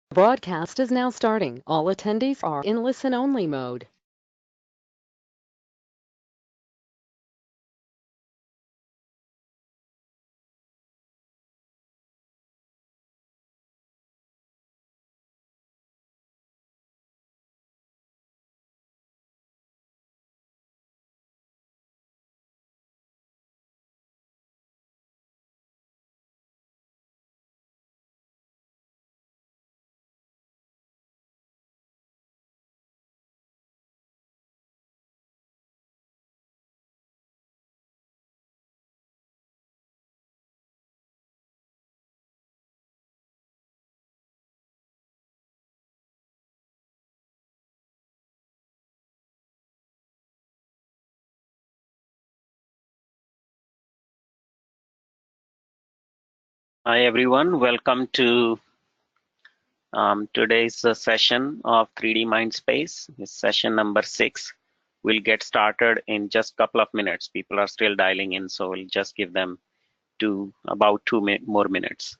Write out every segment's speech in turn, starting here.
Broadcast is now starting. All attendees are in listen-only mode. Hi everyone, welcome to today's session of 3D Mindspace. It's session number 6. We'll get started in just a couple of minutes. People are still dialing in, so we'll just give them about 2 more minutes.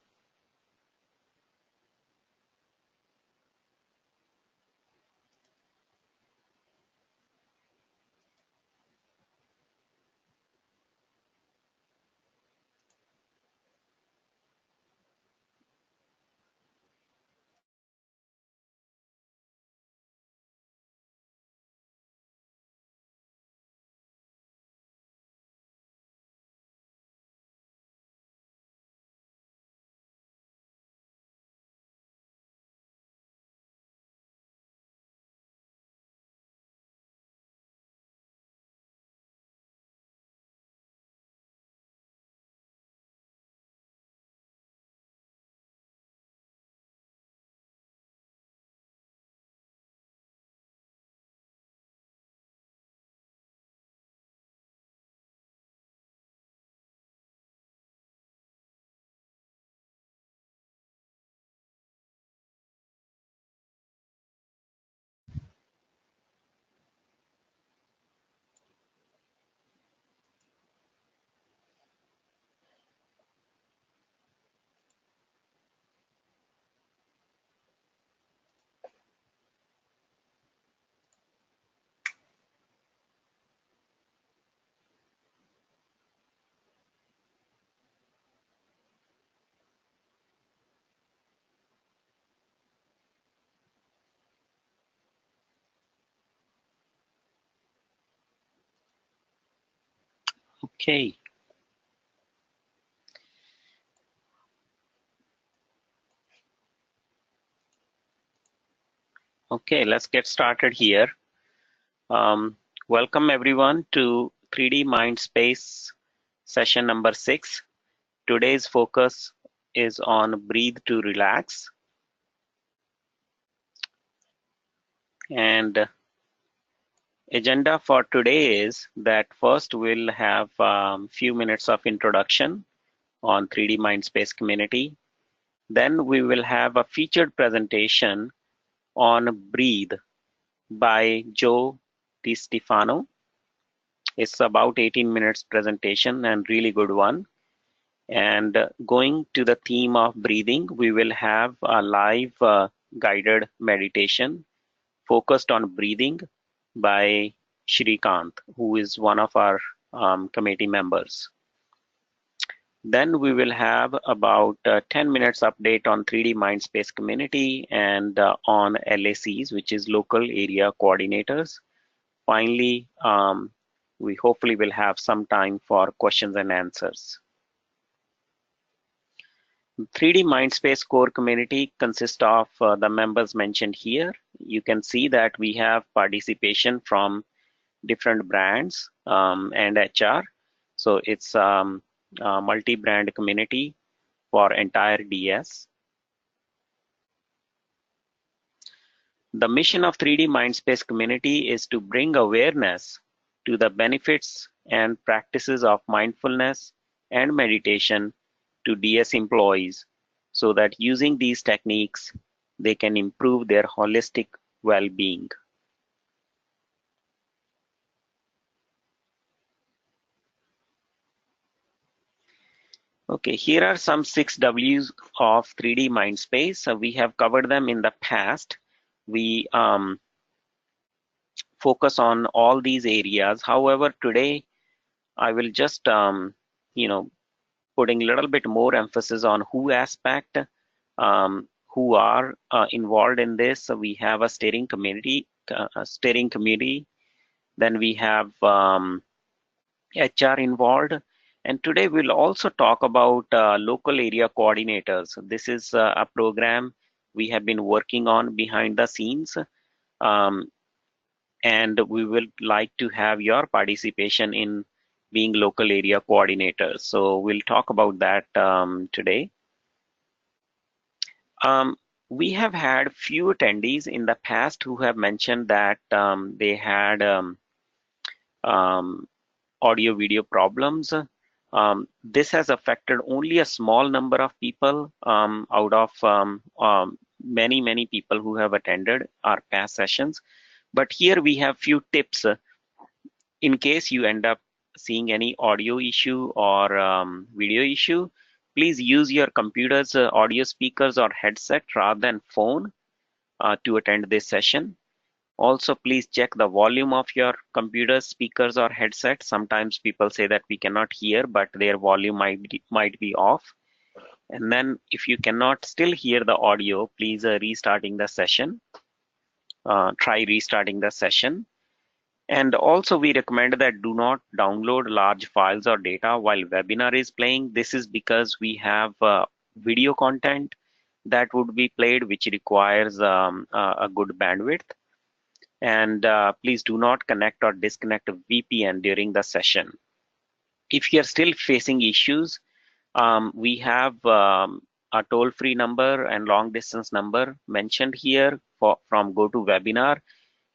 Okay. Okay, let's get started here. Welcome everyone to 3D Mindspace session number 6. Today's focus is on breathe to relax. And agenda for today is that first we'll have few minutes of introduction on 3D Mindspace community. Then we will have a featured presentation on Breathe by Joe DiStefano. It's about 18 minutes presentation and really good one. And going to the theme of breathing, we will have a live guided meditation focused on breathing by Shrikant, who is one of our committee members. Then we will have about 10 minutes update on 3D Mindspace community and on LACs, which is local area coordinators. Finally, we hopefully will have some time for questions and answers. 3D Mindspace core community consists of the members mentioned here. You can see that we have participation from different brands and HR. So it's a multi-brand community for entire DS. The mission of 3D Mindspace community is to bring awareness to the benefits and practices of mindfulness and meditation to DS employees so that using these techniques, they can improve their holistic well-being. Okay, here are some 6 Ws of 3D Mindspace. We have covered them in the past. We focus on all these areas. However, today I will just you know putting a little bit more emphasis on who aspect, who are involved in this. So we have a steering committee. Then we have HR involved. And today we'll also talk about local area coordinators. This is a program we have been working on behind the scenes. Um, and we will like to have your participation in being local area coordinators. So we'll talk about that today. Um, we have had few attendees in the past who have mentioned that they had um, audio video problems. This has affected only a small number of people out of many people who have attended our past sessions. But here we have few tips in case you end up seeing any audio issue or video issue. Please use your computer's audio speakers or headset rather than phone to attend this session. Also, please check the volume of your computer speakers or headset. Sometimes people say that we cannot hear, but their volume might be off. And then if you cannot still hear the audio, please restarting the session. Try restarting the session. And also we recommend that do not download large files or data while webinar is playing. This is because we have video content that would be played, which requires a good bandwidth. And please do not connect or disconnect a VPN during the session. If you're still facing issues, we have a toll-free number and long distance number mentioned here from GoToWebinar,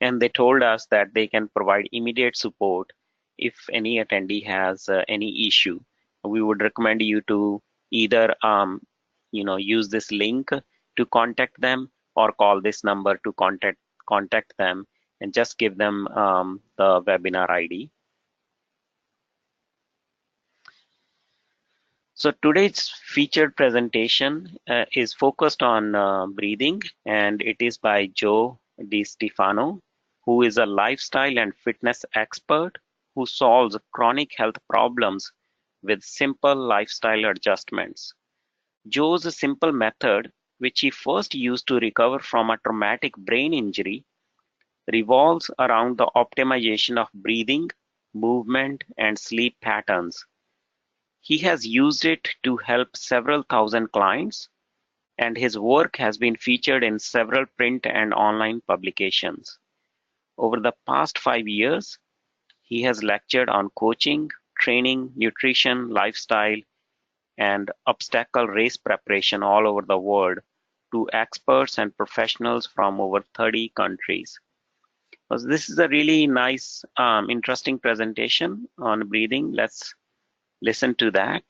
and they told us that they can provide immediate support if any attendee has any issue. We would recommend you to either use this link to contact them or call this number to contact them and just give them the webinar ID. So today's featured presentation is focused on breathing, and it is by Joe DiStefano, who is a lifestyle and fitness expert who solves chronic health problems with simple lifestyle adjustments. Joe's simple method, which he first used to recover from a traumatic brain injury, revolves around the optimization of breathing, movement, and sleep patterns. He has used it to help several thousand clients, and his work has been featured in several print and online publications. Over the past 5 years, he has lectured on coaching, training, nutrition, lifestyle, and obstacle race preparation all over the world to experts and professionals from over 30 countries. So this is a really nice, interesting presentation on breathing. Let's listen to that.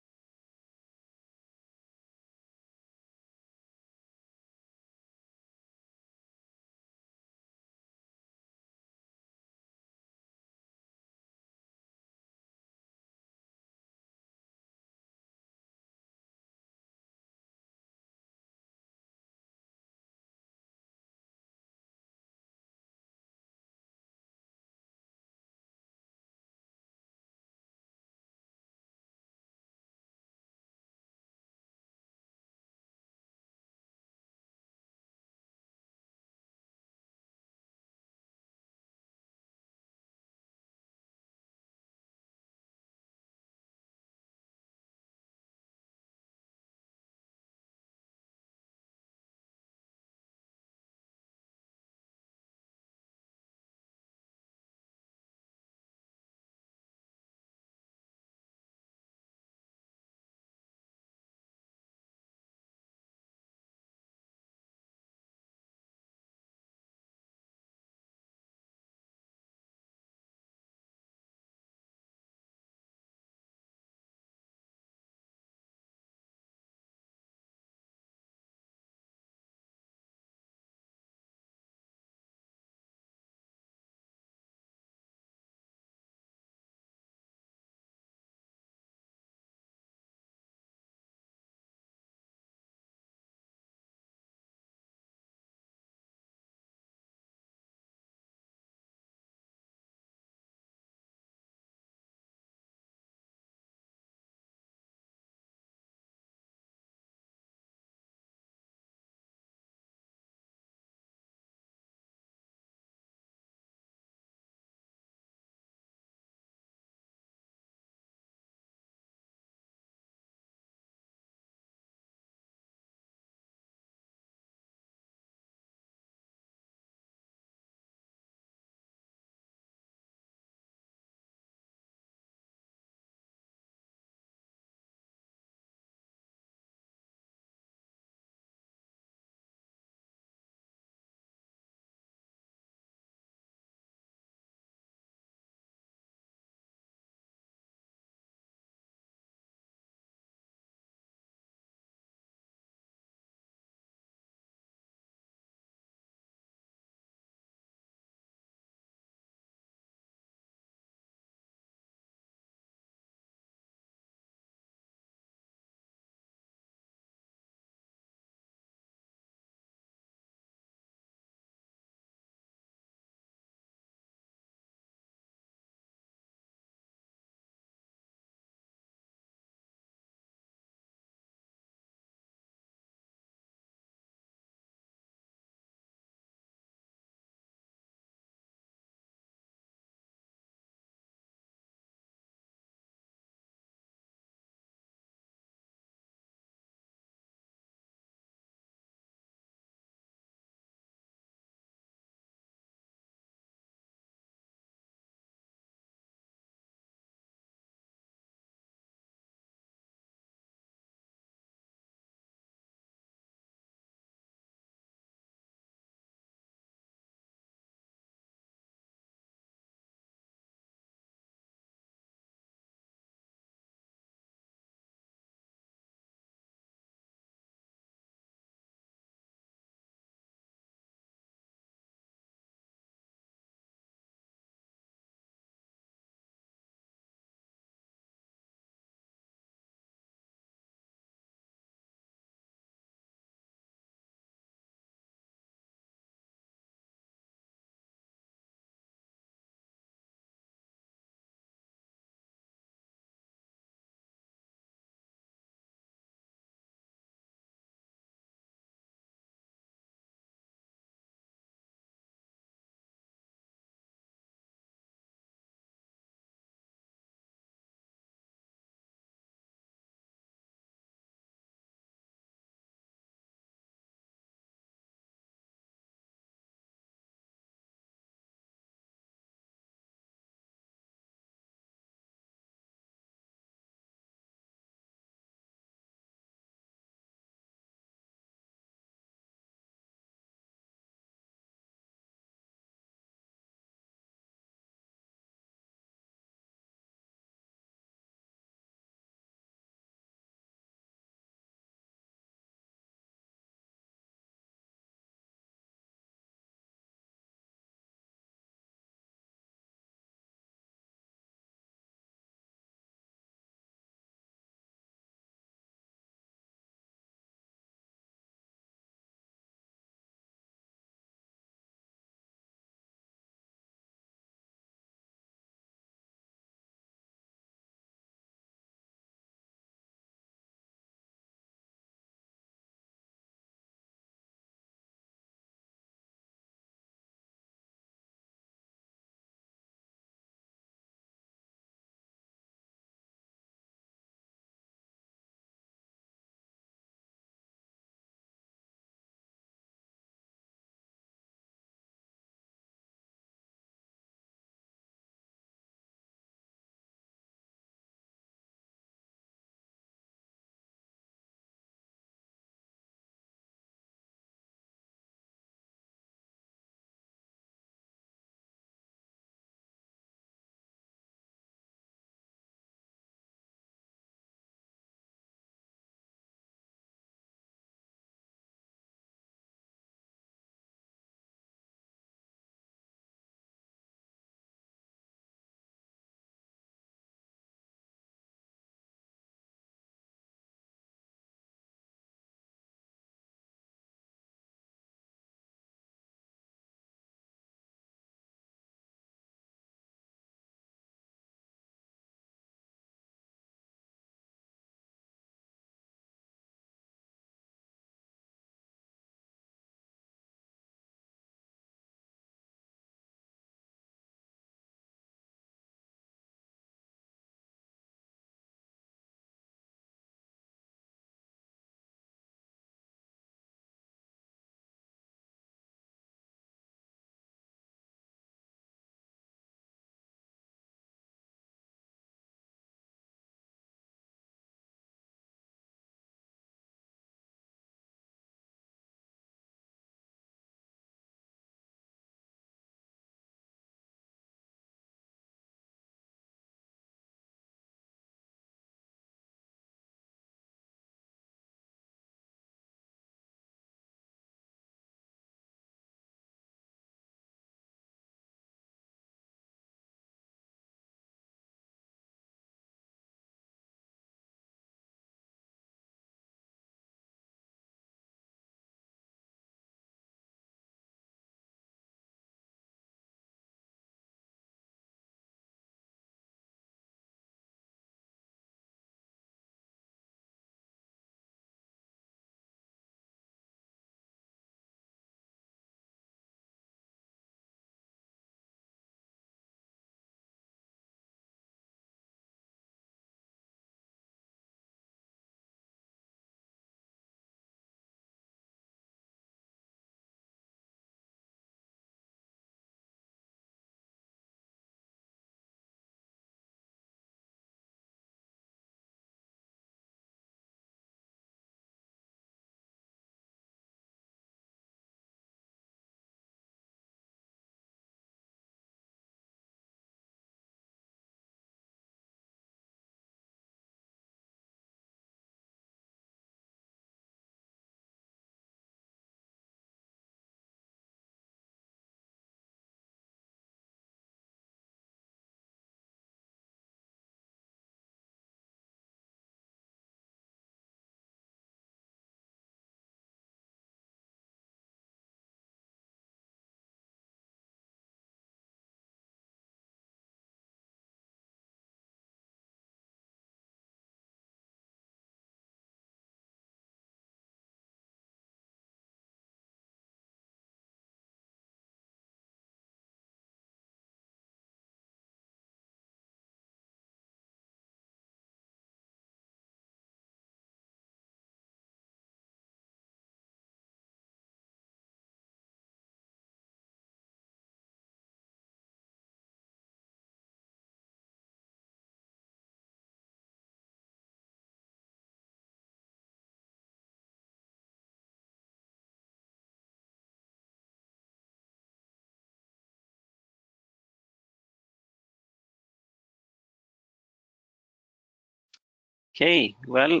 Okay, well,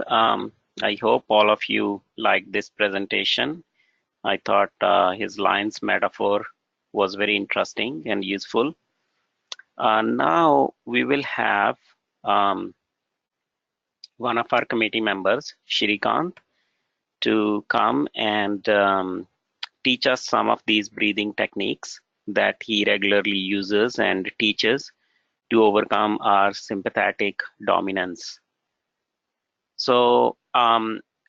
I hope all of you liked this presentation. I thought his lines metaphor was very interesting and useful. Now we will have um, one of our committee members, Shrikant, to come and teach us some of these breathing techniques that he regularly uses and teaches to overcome our sympathetic dominance. So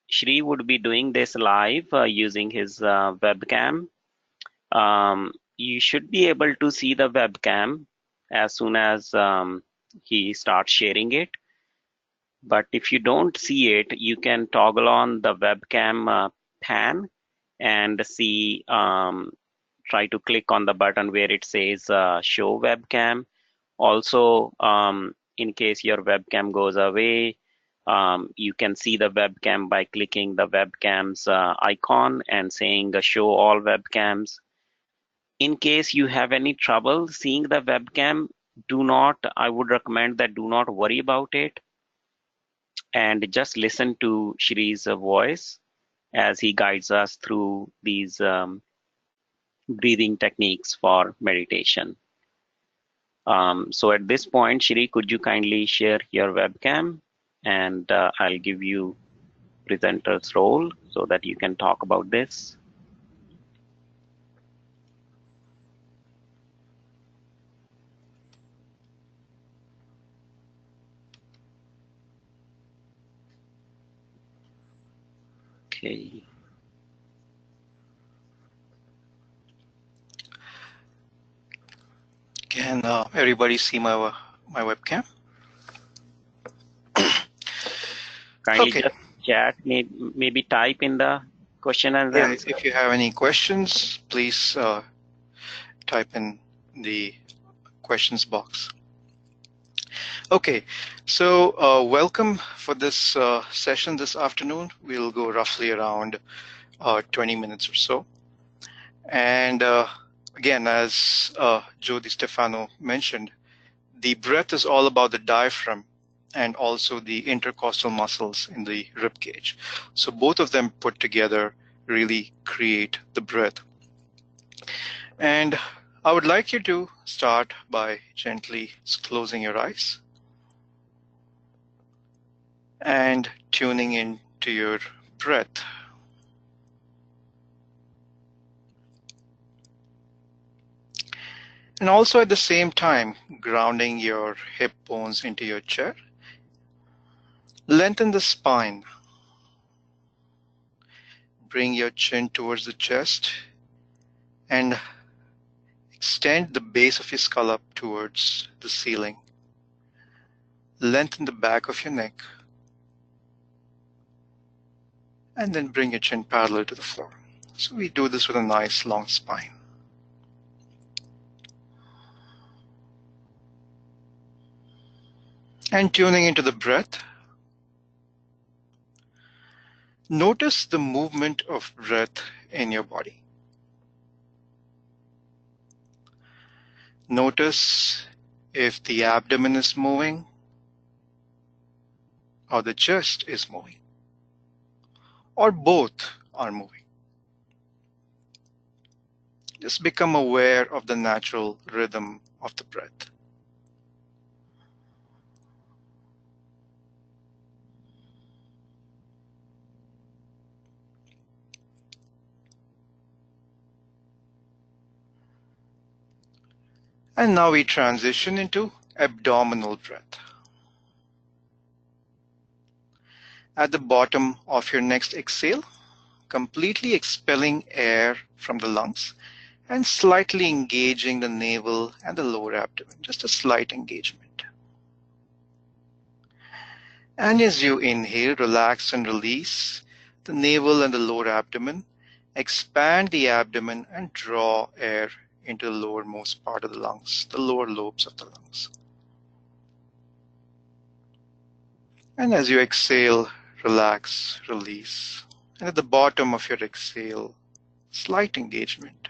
Shri would be doing this live using his webcam. You should be able to see the webcam as soon as he starts sharing it. But if you don't see it, you can toggle on the webcam pan and see, try to click on the button where it says show webcam. Also, in case your webcam goes away, you can see the webcam by clicking the webcam's icon and saying show all webcams. In case you have any trouble seeing the webcam, I would recommend that do not worry about it and just listen to Shri's voice as he guides us through these breathing techniques for meditation. So at this point, Shri, could you kindly share your webcam, and I'll give you presenter's role so that you can talk about this. Okay. Can everybody see my webcam? Kindly Okay. just chat, maybe type in the question and Yeah, answer. if you have any questions, please type in the questions box. Okay, so welcome for this session this afternoon. We'll go roughly around 20 minutes or so. And again, as Joe Stefano mentioned, the breath is all about the diaphragm and also the intercostal muscles in the rib cage. So both of them put together really create the breath. And I would like you to start by gently closing your eyes and tuning in to your breath. And also at the same time, grounding your hip bones into your chair. Lengthen the spine. Bring your chin towards the chest and extend the base of your skull up towards the ceiling. Lengthen the back of your neck. And then bring your chin parallel to the floor. So we do this with a nice long spine. And tuning into the breath. Notice the movement of breath in your body. Notice if the abdomen is moving or the chest is moving, or both are moving. Just become aware of the natural rhythm of the breath. And now we transition into abdominal breath. At the bottom of your next exhale, completely expelling air from the lungs and slightly engaging the navel and the lower abdomen, just a slight engagement. And as you inhale, relax and release the navel and the lower abdomen, expand the abdomen and draw air into the lowermost part of the lungs, the lower lobes of the lungs. And as you exhale, relax, release. And at the bottom of your exhale, slight engagement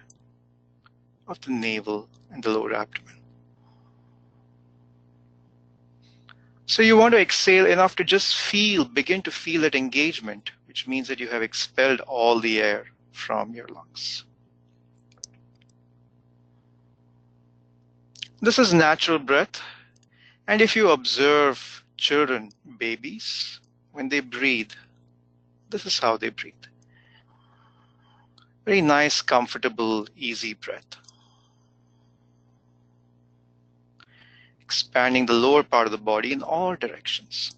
of the navel and the lower abdomen. So you want to exhale enough to just begin to feel that engagement, which means that you have expelled all the air from your lungs. This is natural breath. And if you observe children, babies, when they breathe, this is how they breathe. Very nice, comfortable, easy breath. Expanding the lower part of the body in all directions.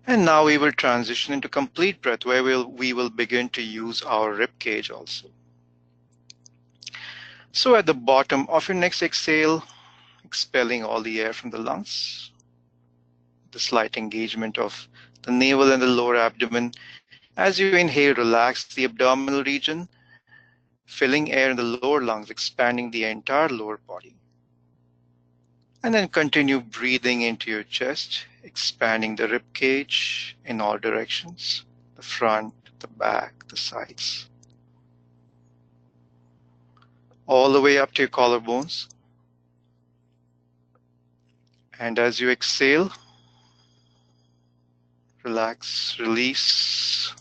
And now we will transition into complete breath, where we will begin to use our rib cage also. So at the bottom of your next exhale, expelling all the air from the lungs, the slight engagement of the navel and the lower abdomen. As you inhale, relax the abdominal region, filling air in the lower lungs, expanding the entire lower body. And then continue breathing into your chest, expanding the rib cage in all directions, the front, the back, the sides, all the way up to your collarbones. And as you exhale, relax, release,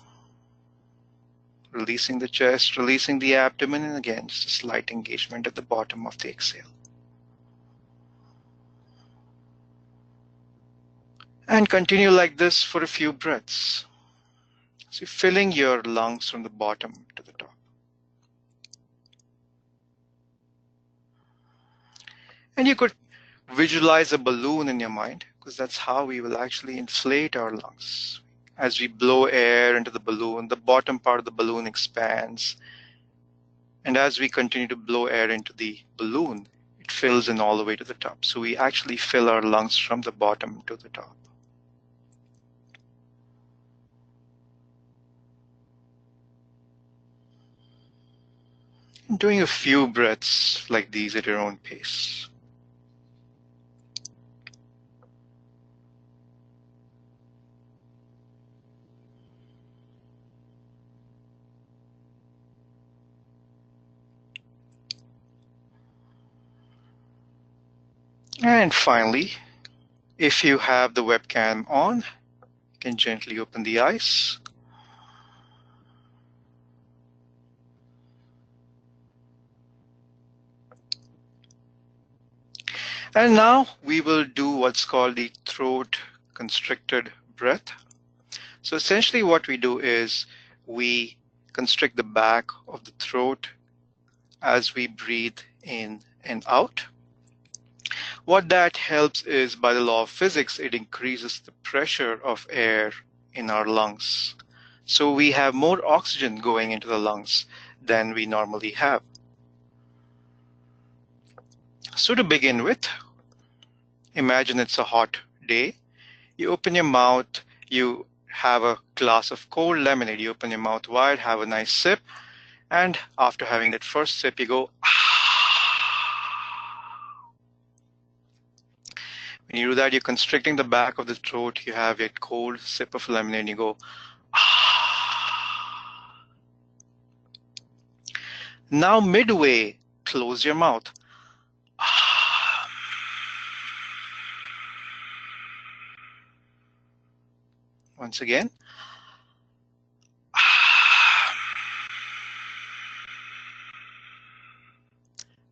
releasing the chest, releasing the abdomen, and again, just a slight engagement at the bottom of the exhale. And continue like this for a few breaths. So filling your lungs from the bottom to the top. And you could visualize a balloon in your mind, because that's how we will actually inflate our lungs. As we blow air into the balloon, the bottom part of the balloon expands. And as we continue to blow air into the balloon, it fills in all the way to the top. So we actually fill our lungs from the bottom to the top. Doing a few breaths like these at your own pace. And finally, if you have the webcam on, you can gently open the eyes. And now we will do what's called the throat constricted breath. So essentially what we do is we constrict the back of the throat as we breathe in and out. What that helps is, by the law of physics, it increases the pressure of air in our lungs. So we have more oxygen going into the lungs than we normally have. So to begin with, imagine it's a hot day. You open your mouth, you have a glass of cold lemonade. You open your mouth wide, have a nice sip, and after having that first sip, you go, When you do that, you're constricting the back of the throat. You have a cold sip of lemonade, and you go, Now midway, close your mouth. Once again.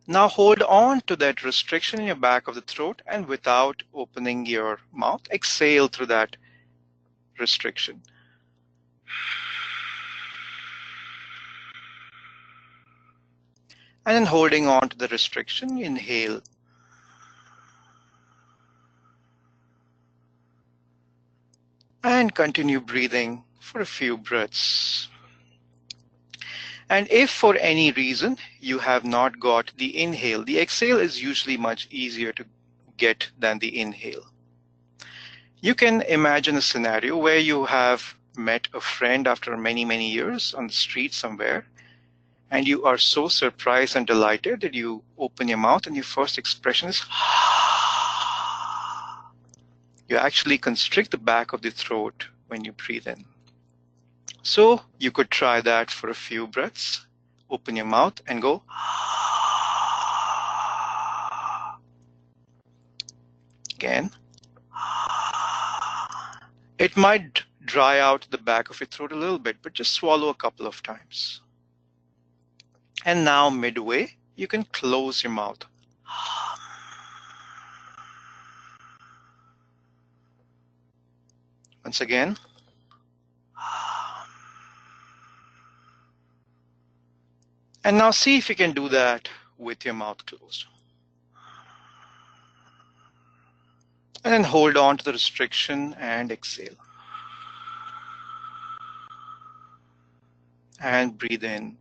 Now hold on to that restriction in your back of the throat, and without opening your mouth, exhale through that restriction. And then holding on to the restriction, inhale. And continue breathing for a few breaths. And if for any reason you have not got the inhale, the exhale is usually much easier to get than the inhale. You can imagine a scenario where you have met a friend after many, many years on the street somewhere, and you are so surprised and delighted that you open your mouth and your first expression is you actually constrict the back of the throat when you breathe in. So you could try that for a few breaths, open your mouth and go. Again. It might dry out the back of your throat a little bit, but just swallow a couple of times. And now midway, you can close your mouth. Once again. And now see if you can do that with your mouth closed. And then hold on to the restriction and exhale. And breathe in.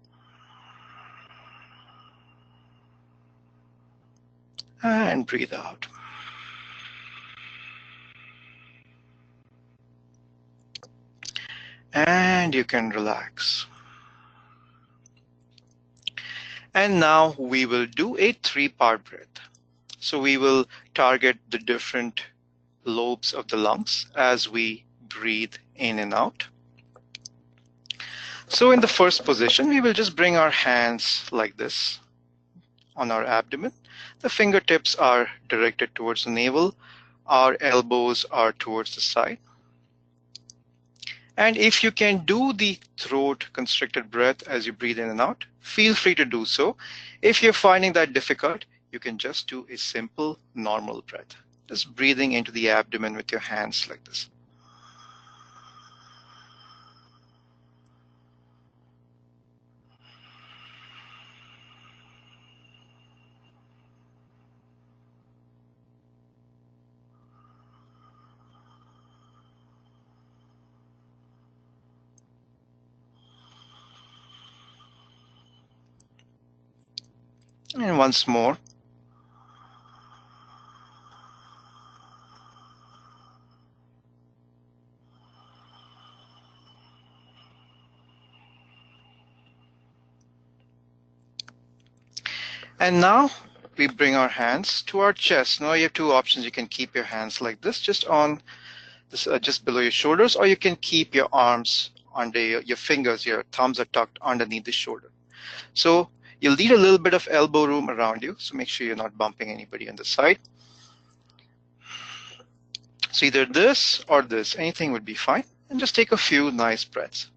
And breathe out. And you can relax. And now we will do a 3-part breath. So we will target the different lobes of the lungs as we breathe in and out. So in the first position, we will just bring our hands like this on our abdomen. The fingertips are directed towards the navel. Our elbows are towards the side. And if you can do the throat constricted breath as you breathe in and out, feel free to do so. If you're finding that difficult, you can just do a simple normal breath. Just breathing into the abdomen with your hands like this. And once more. And now we bring our hands to our chest. Now you have 2 options. You can keep your hands like this, just on this, just below your shoulders, or you can keep your arms under your fingers. Your thumbs are tucked underneath the shoulder. So you'll need a little bit of elbow room around you. So make sure you're not bumping anybody on the side. So either this or this, anything would be fine. And just take a few nice breaths.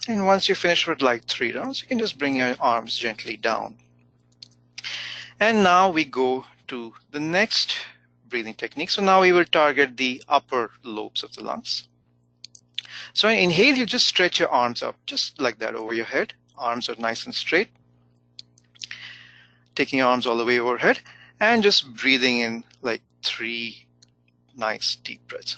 And once you finish with like 3 rounds, you can just bring your arms gently down. And now we go to the next breathing technique. So now we will target the upper lobes of the lungs. So inhale, you just stretch your arms up, just like that over your head. Arms are nice and straight. Taking your arms all the way overhead and just breathing in like 3 nice deep breaths.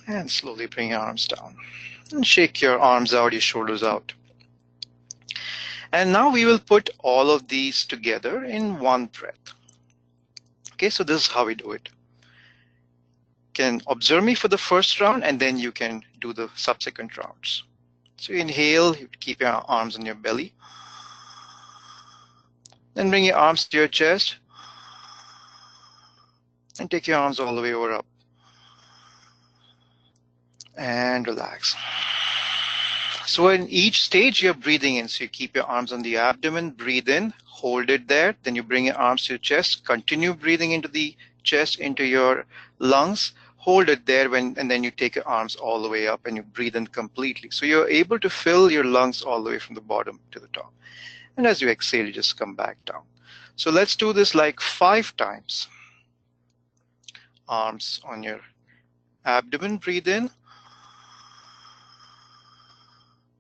And slowly bring your arms down. And shake your arms out, your shoulders out. And now we will put all of these together in one breath. Okay, so this is how we do it. You can observe me for the first round, and then you can do the subsequent rounds. So you inhale, you keep your arms on your belly. Then bring your arms to your chest. And take your arms all the way over up. And relax. So in each stage, you're breathing in. So you keep your arms on the abdomen, breathe in, hold it there. Then you bring your arms to your chest, continue breathing into the chest, into your lungs, hold it there, and then you take your arms all the way up and you breathe in completely. So you're able to fill your lungs all the way from the bottom to the top. And as you exhale, you just come back down. So let's do this like 5 times. Arms on your abdomen, breathe in.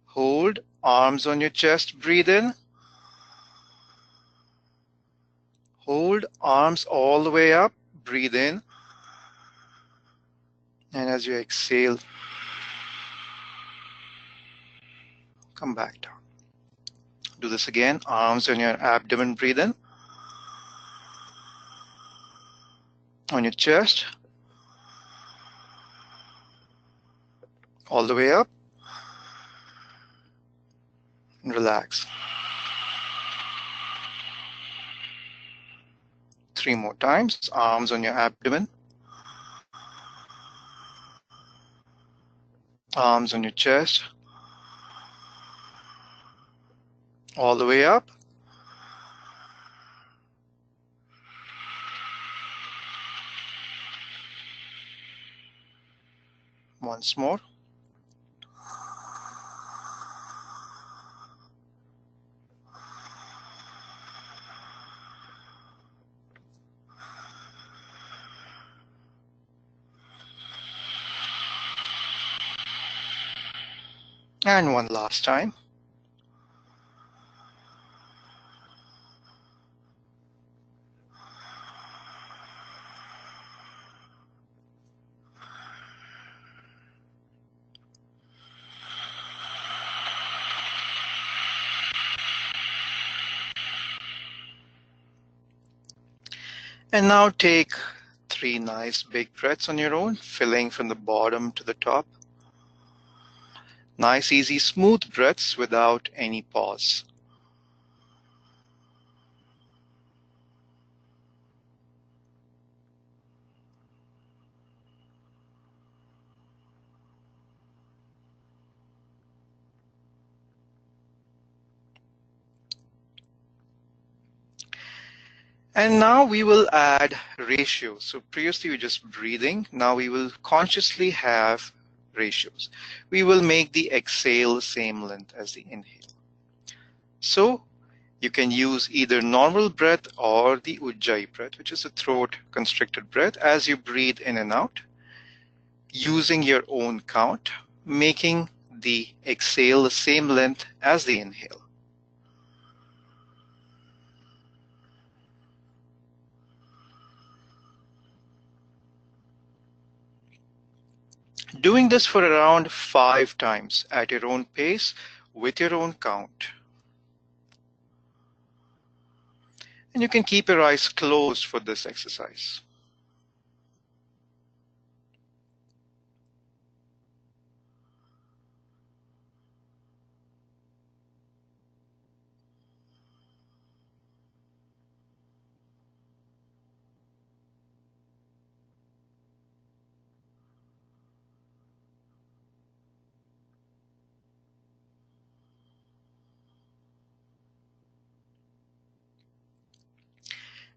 Hold, arms on your chest, breathe in. Hold, arms all the way up, breathe in. And as you exhale, come back down. Do this again, arms on your abdomen, breathe in. On your chest, all the way up, and relax. 3 more times, arms on your abdomen, arms on your chest, all the way up. Once more. And one last time. And now take 3 nice big breaths on your own, filling from the bottom to the top. Nice, easy, smooth breaths without any pause. And now we will add ratios. So previously we were just breathing. Now we will consciously have ratios. We will make the exhale the same length as the inhale. So you can use either normal breath or the Ujjayi breath, which is a throat constricted breath, as you breathe in and out, using your own count, making the exhale the same length as the inhale. Doing this for around 5 times at your own pace with your own count. And you can keep your eyes closed for this exercise.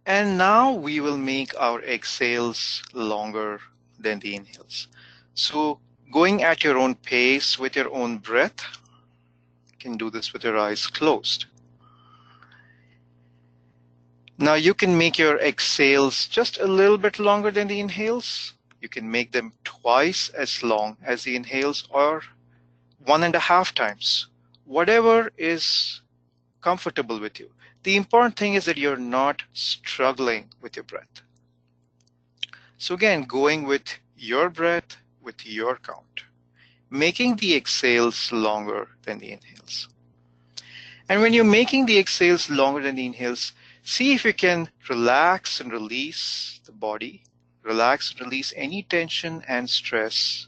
And now we will make our exhales longer than the inhales. So going at your own pace with your own breath, you can do this with your eyes closed. Now you can make your exhales just a little bit longer than the inhales. You can make them twice as long as the inhales or 1.5 times, whatever is comfortable with you. The important thing is that you're not struggling with your breath. So again, going with your breath, with your count, making the exhales longer than the inhales. And when you're making the exhales longer than the inhales, see if you can relax and release the body, relax and release any tension and stress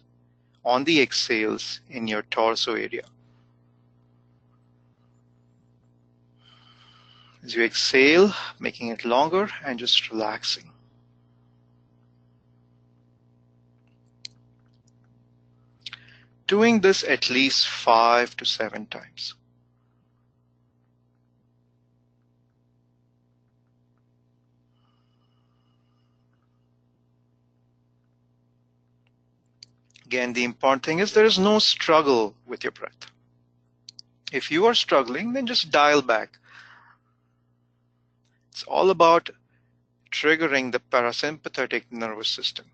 on the exhales in your torso area. As you exhale, making it longer and just relaxing. Doing this at least 5 to 7 times. Again, the important thing is there is no struggle with your breath. If you are struggling, then just dial back. It's all about triggering the parasympathetic nervous system.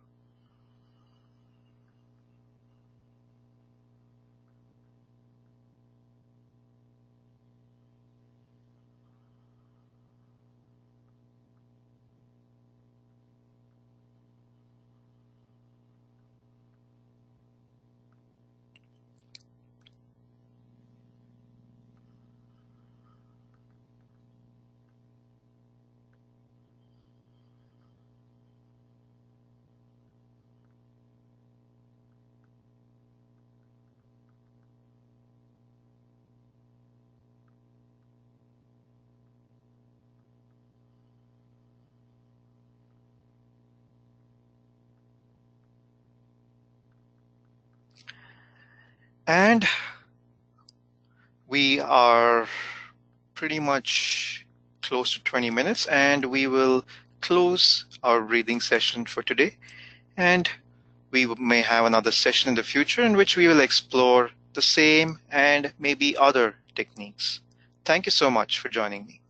And we are pretty much close to 20 minutes, and we will close our breathing session for today. And we may have another session in the future in which we will explore the same and maybe other techniques. Thank you so much for joining me.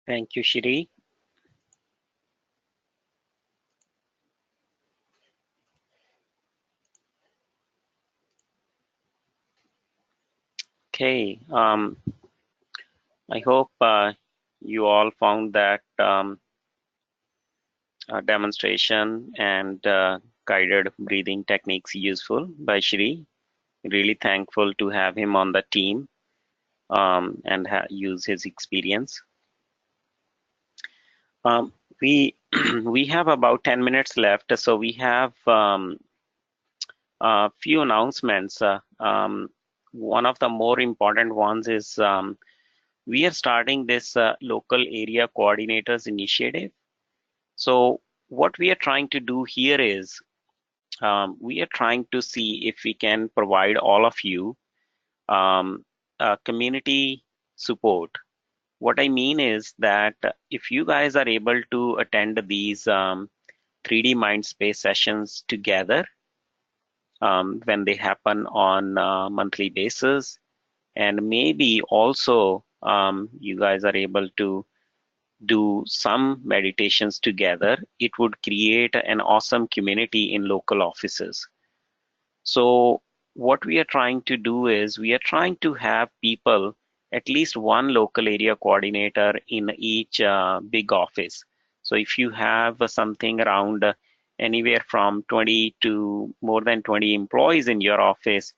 Thank you, Shri. Okay, I hope you all found that demonstration and guided breathing techniques useful by Shri. Really thankful to have him on the team and use his experience. We we have about 10 minutes left, so we have a few announcements. One of the more important ones is we are starting this local area coordinators initiative. So what we are trying to do here is we are trying to see if we can provide all of you community support. What I mean is that if you guys are able to attend these 3D Mindspace sessions together when they happen on a monthly basis, and maybe also you guys are able to do some meditations together, it would create an awesome community in local offices. So what we are trying to do is we are trying to have people, at least one local area coordinator in each big office. So if you have something around anywhere from 20 to more than 20 employees in your office,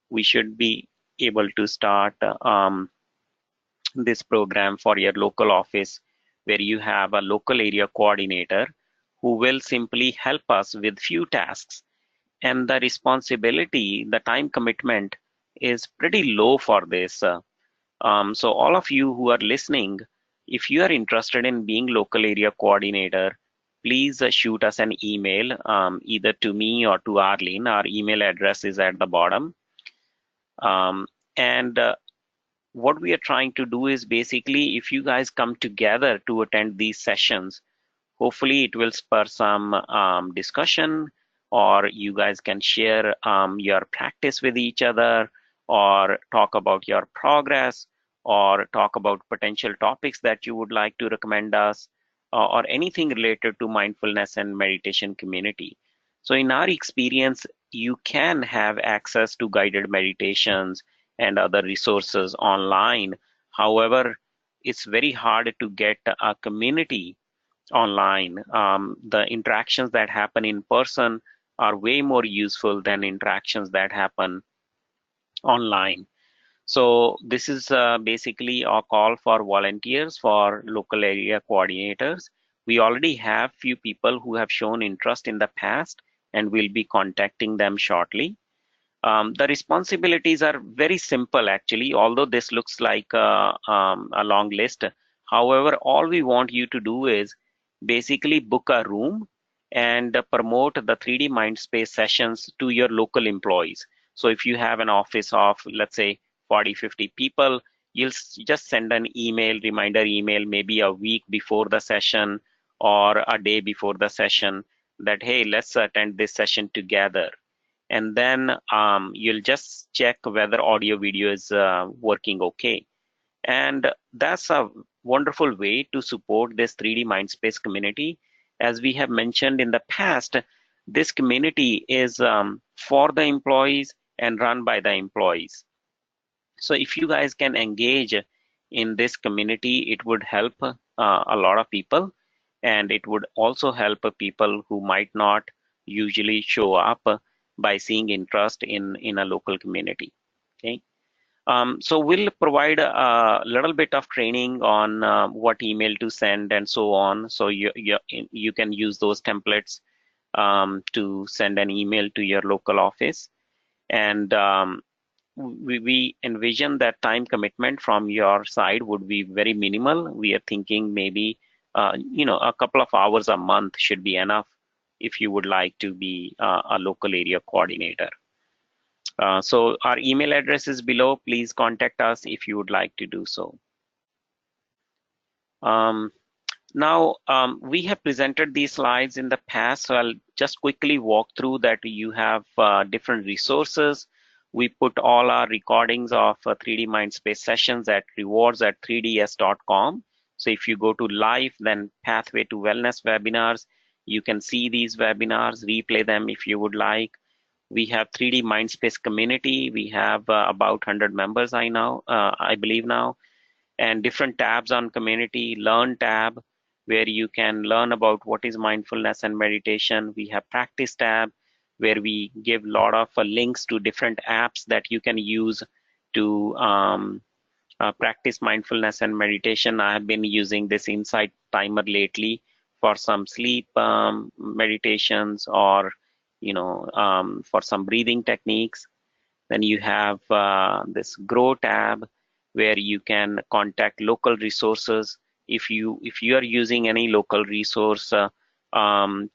we should be able to start this program for your local office, where you have a local area coordinator who will simply help us with few tasks. And the responsibility, the time commitment is pretty low for this. So all of you who are listening, if you are interested in being local area coordinator, please shoot us an email, either to me or to Arlene. Our email address is at the bottom. And what we are trying to do is basically, if you guys come together to attend these sessions, hopefully it will spur some discussion, or you guys can share your practice with each other, or talk about your progress, or talk about potential topics that you would like to recommend us, or anything related to mindfulness and meditation community. So in our experience, you can have access to guided meditations and other resources online. However, it's very hard to get a community online. The interactions that happen in person are way more useful than interactions that happen online. So this is basically a call for volunteers for local area coordinators. We already have few people who have shown interest in the past, and we'll be contacting them shortly. The responsibilities are very simple, actually, although this looks like a long list. However, all we want you to do is basically book a room and promote the 3D Mindspace sessions to your local employees. So if you have an office of, let's say, 40-50 people, you'll just send an email, reminder email, maybe a week before the session or a day before the session, that hey, let's attend this session together. And then you'll just check whether audio video is working okay. And that's a wonderful way to support this 3D Mindspace community. As we have mentioned in the past, this community is for the employees and run by the employees. So if you guys can engage in this community, it would help a lot of people, and it would also help people who might not usually show up by seeing interest in a local community. Okay. So we'll provide a little bit of training on what email to send and so on. So you can use those templates to send an email to your local office. And we envision that time commitment from your side would be very minimal. We are thinking maybe a couple of hours a month should be enough if you would like to be a local area coordinator. So our email address is below. Please contact us if you would like to do so. Now, we have presented these slides in the past, so I'll just quickly walk through that. You have different resources. We put all our recordings of 3D Mindspace sessions at rewards@3ds.com. So if you go to live, then Pathway to Wellness webinars, you can see these webinars, replay them if you would like. We have 3D Mindspace community. We have about 100 members I believe now, and different tabs on community. Learn tab, where you can learn about what is mindfulness and meditation. We have practice tab, where we give a lot of links to different apps that you can use to practice mindfulness and meditation. I have been using this Insight Timer lately for some sleep meditations, or for some breathing techniques. Then you have this Grow tab, where you can contact local resources. If you are using any local resource to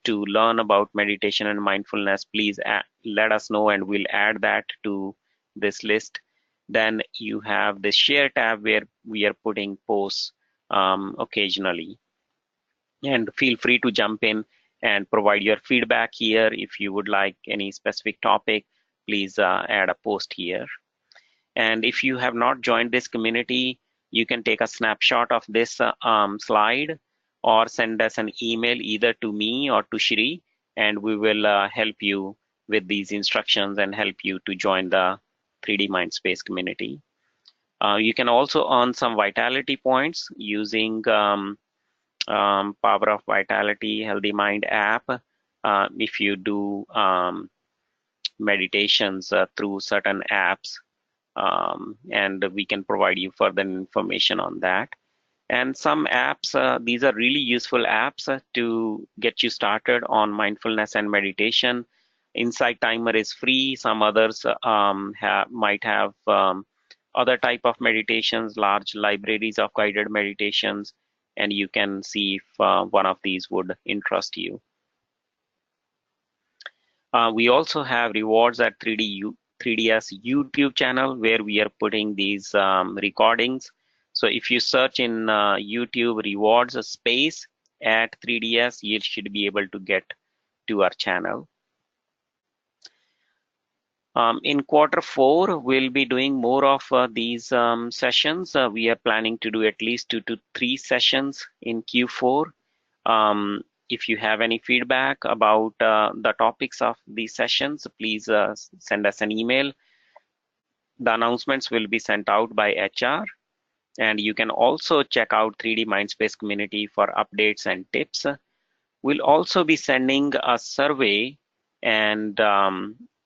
learn about meditation and mindfulness, please let us know and we'll add that to this list. Then you have the Share tab, where we are putting posts occasionally. And feel free to jump in and provide your feedback here. If you would like any specific topic, please add a post here. And if you have not joined this community, you can take a snapshot of this slide, or send us an email either to me or to Shri, and we will help you with these instructions and help you to join the 3D Mindspace community. You can also earn some vitality points using Power of Vitality Healthy Mind app if you do meditations through certain apps, and we can provide you further information on that. And some apps, these are really useful apps to get you started on mindfulness and meditation. Insight Timer is free. Some others might have other type of meditations, large libraries of guided meditations, and you can see if one of these would interest you. We also have Rewards at 3DS YouTube channel, where we are putting these recordings. So if you search in YouTube Rewards space at 3DS, you should be able to get to our channel. In Q4, we'll be doing more of these sessions. We are planning to do at least 2 to 3 sessions in Q4. If you have any feedback about the topics of these sessions, please send us an email. The announcements will be sent out by HR, and you can also check out 3D Mindspace community for updates and tips. We'll also be sending a survey, and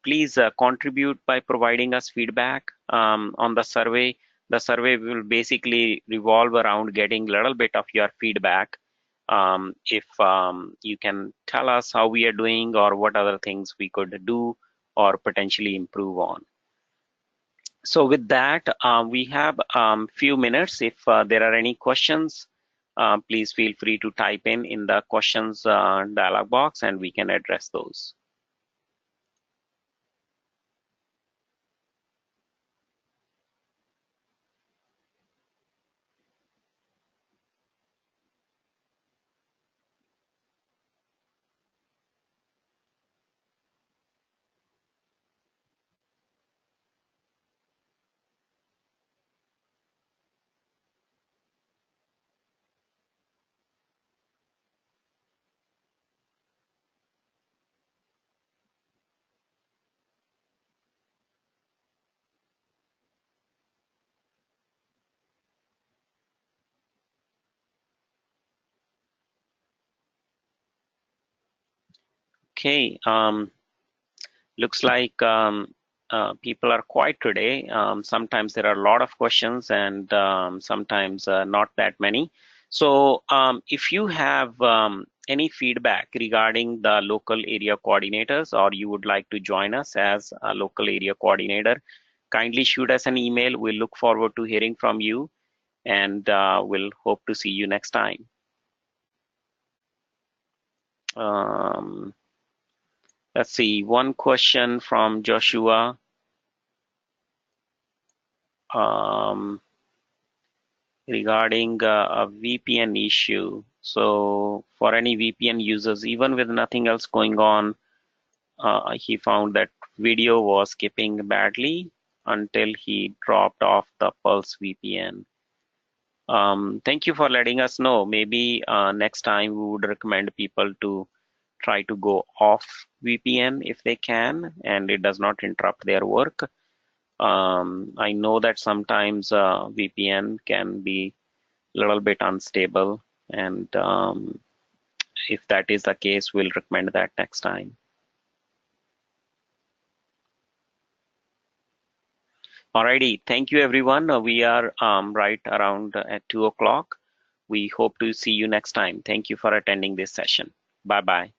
please contribute by providing us feedback on the survey. The survey will basically revolve around getting a little bit of your feedback. If you can tell us how we are doing, or what other things we could do or potentially improve on. So with that, we have few minutes. If there are any questions, please feel free to type in the questions dialog box, and we can address those. Okay, looks like people are quiet today. Sometimes there are a lot of questions and sometimes not that many. So if you have any feedback regarding the local area coordinators, or you would like to join us as a local area coordinator, kindly shoot us an email. We'll look forward to hearing from you, and we'll hope to see you next time. Let's see, one question from Joshua. Regarding a VPN issue. So for any VPN users, even with nothing else going on, he found that video was skipping badly until he dropped off the Pulse VPN. Thank you for letting us know. Maybe next time we would recommend people to try to go off VPN if they can, and it does not interrupt their work. I know that sometimes VPN can be a little bit unstable, and if that is the case, we'll recommend that next time. Alrighty, thank you everyone. We are right around at 2 o'clock. We hope to see you next time. Thank you for attending this session. Bye bye.